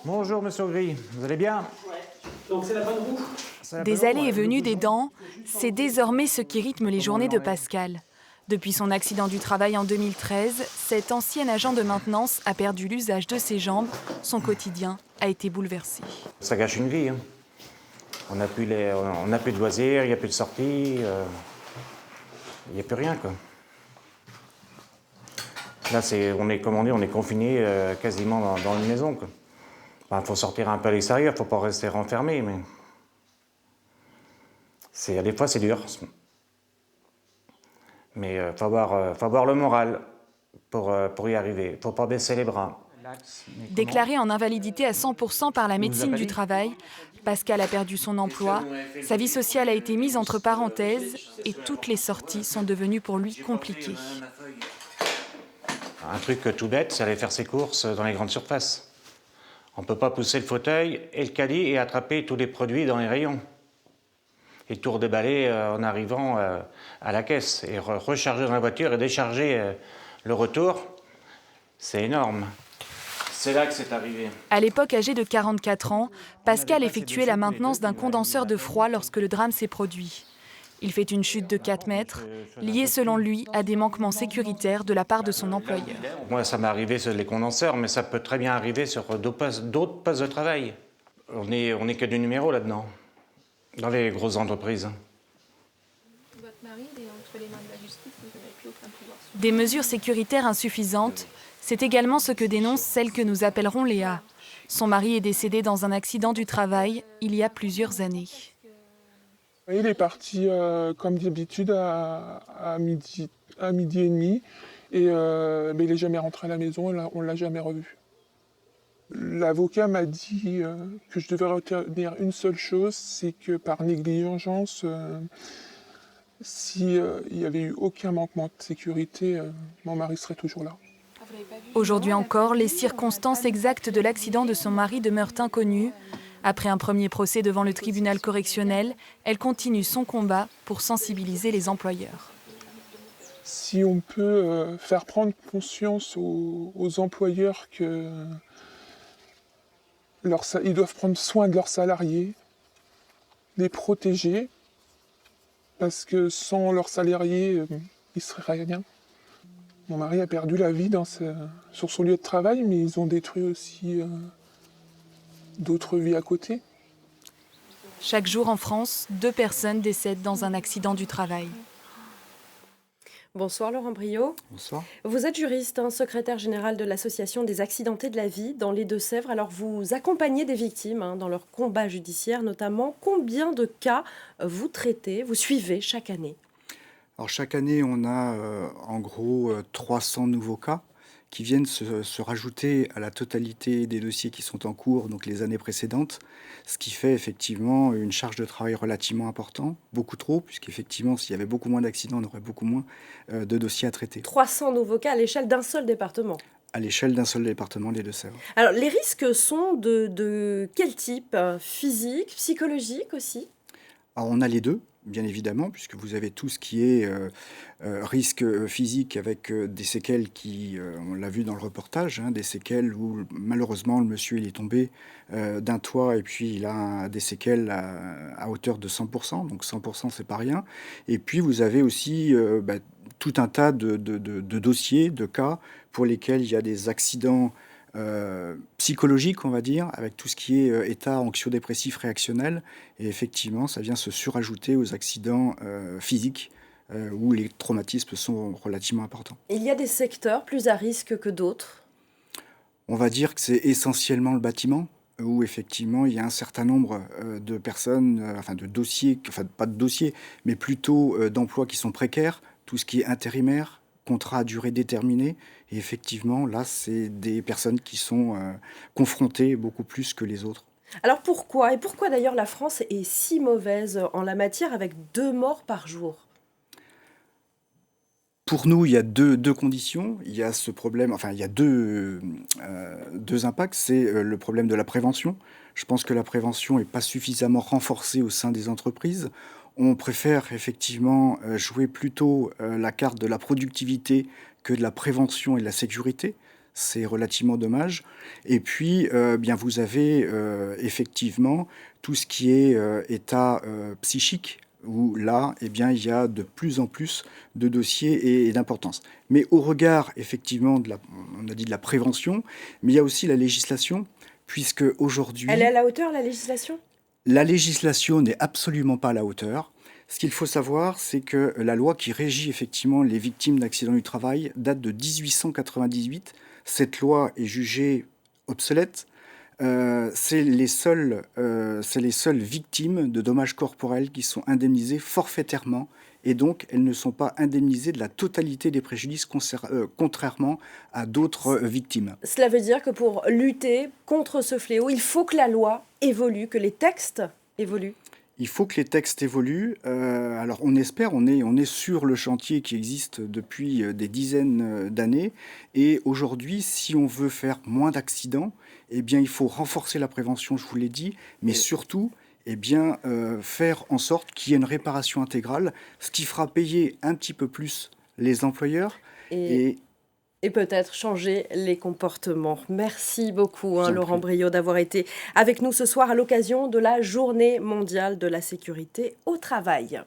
Bonjour, monsieur Augry, vous allez bien? Donc c'est la bonne roue. Des allées et venues des dents, c'est désormais ce qui rythme les journées de Pascal. Depuis son accident du travail en 2013, cet ancien agent de maintenance a perdu l'usage de ses jambes. Son quotidien a été bouleversé. Ça gâche une vie. Hein. On n'a plus, de loisirs, il n'y a plus de sorties, il n'y a plus rien, quoi. Là, on est confiné quasiment dans une maison, quoi. Enfin, faut sortir un peu à l'extérieur, faut pas rester renfermé, mais des fois c'est dur. Mais faut avoir le moral pour y arriver. Faut pas baisser les bras. Déclaré en invalidité à 100% par la médecine du travail, Pascal a perdu son emploi, sa vie sociale a été mise entre parenthèses et toutes les sorties sont devenues pour lui compliquées. Un truc tout bête, c'est aller faire ses courses dans les grandes surfaces. On ne peut pas pousser le fauteuil et le caddie et attraper tous les produits dans les rayons. Et tout redéballer en arrivant à la caisse. Et recharger dans la voiture et décharger le retour, c'est énorme. C'est là que c'est arrivé. À l'époque, âgé de 44 ans, Pascal effectuait la maintenance d'un condenseur de froid lorsque le drame s'est produit. Il fait une chute de 4 mètres, liée selon lui à des manquements sécuritaires de la part de son employeur. Moi, ça m'est arrivé sur les condenseurs, mais ça peut très bien arriver sur d'autres postes de travail. On est que du numéro là-dedans, dans les grosses entreprises. Votre mari est entre les mains de la justice, vous n'avez plus aucun pouvoir. Des mesures sécuritaires insuffisantes, c'est également ce que dénonce celle que nous appellerons Léa. Son mari est décédé dans un accident du travail il y a plusieurs années. Il est parti comme d'habitude à midi et demi et mais il n'est jamais rentré à la maison, on ne l'a jamais revu. L'avocat m'a dit que je devais retenir une seule chose, c'est que par négligence, s'il n'y avait eu aucun manquement de sécurité, mon mari serait toujours là. Aujourd'hui encore, les circonstances exactes de l'accident de son mari demeurent inconnues. Après un premier procès devant le tribunal correctionnel, elle continue son combat pour sensibiliser les employeurs. Si on peut faire prendre conscience aux employeurs qu'ils doivent prendre soin de leurs salariés, les protéger, parce que sans leurs salariés, il ne serait rien. Mon mari a perdu la vie sur son lieu de travail, mais ils ont détruit aussi d'autres vies à côté. Chaque jour en France, 2 personnes décèdent dans un accident du travail. Bonsoir Laurent Briot. Bonsoir. Vous êtes juriste, secrétaire général de l'Association des accidentés de la vie dans les Deux-Sèvres. Alors vous accompagnez des victimes dans leur combat judiciaire notamment. Combien de cas vous traitez, vous suivez chaque année? Alors chaque année, on a en gros 300 nouveaux cas qui viennent se rajouter à la totalité des dossiers qui sont en cours, donc les années précédentes, ce qui fait effectivement une charge de travail relativement importante, beaucoup trop, puisqu'effectivement, s'il y avait beaucoup moins d'accidents, on aurait beaucoup moins de dossiers à traiter. 300 nouveaux cas à l'échelle d'un seul département? À l'échelle d'un seul département, les Deux-Sèvres. Alors les risques sont de quel type? Physique, psychologique aussi? Alors on a les deux, bien évidemment, puisque vous avez tout ce qui est risque physique avec des séquelles qui, on l'a vu dans le reportage, des séquelles où malheureusement le monsieur il est tombé d'un toit et puis il a des séquelles à hauteur de 100%, donc 100% c'est pas rien. Et puis vous avez aussi tout un tas de dossiers, de cas pour lesquels il y a des accidents psychologique, on va dire, avec tout ce qui est état anxio-dépressif réactionnel. Et effectivement, ça vient se surajouter aux accidents physiques où les traumatismes sont relativement importants. Il y a des secteurs plus à risque que d'autres? On va dire que c'est essentiellement le bâtiment, où effectivement il y a un certain nombre de personnes, de dossiers, pas de dossiers, mais plutôt d'emplois qui sont précaires, tout ce qui est intérimaire, contrat à durée déterminée. Et effectivement, là, c'est des personnes qui sont confrontées beaucoup plus que les autres. Alors pourquoi? Et pourquoi d'ailleurs la France est si mauvaise en la matière avec 2 morts par jour? Pour nous, il y a deux conditions. Il y a ce problème, il y a deux impacts. C'est le problème de la prévention. Je pense que la prévention n'est pas suffisamment renforcée au sein des entreprises. On préfère effectivement jouer plutôt la carte de la productivité que de la prévention et de la sécurité. C'est relativement dommage. Et puis, bien, vous avez effectivement tout ce qui est état psychique, où là, eh bien, il y a de plus en plus de dossiers et d'importance. Mais au regard, effectivement, on a dit de la prévention, mais il y a aussi la législation, puisque aujourd'hui... Elle est à la hauteur, la législation ? La législation n'est absolument pas à la hauteur. Ce qu'il faut savoir, c'est que la loi qui régit effectivement les victimes d'accidents du travail date de 1898. Cette loi est jugée obsolète. C'est les seules victimes de dommages corporels qui sont indemnisées forfaitairement, et donc elles ne sont pas indemnisées de la totalité des préjudices, contrairement à d'autres victimes. Cela veut dire que pour lutter contre ce fléau, il faut que la loi évolue, que les textes évoluent. Il faut que les textes évoluent. Alors on espère, on est sur le chantier qui existe depuis des dizaines d'années. Et aujourd'hui, si on veut faire moins d'accidents, eh bien il faut renforcer la prévention, je vous l'ai dit, mais surtout eh bien, faire en sorte qu'il y ait une réparation intégrale, ce qui fera payer un petit peu plus les employeurs. Et peut-être changer les comportements. Merci beaucoup, Laurent Briot, d'avoir été avec nous ce soir à l'occasion de la Journée mondiale de la sécurité au travail.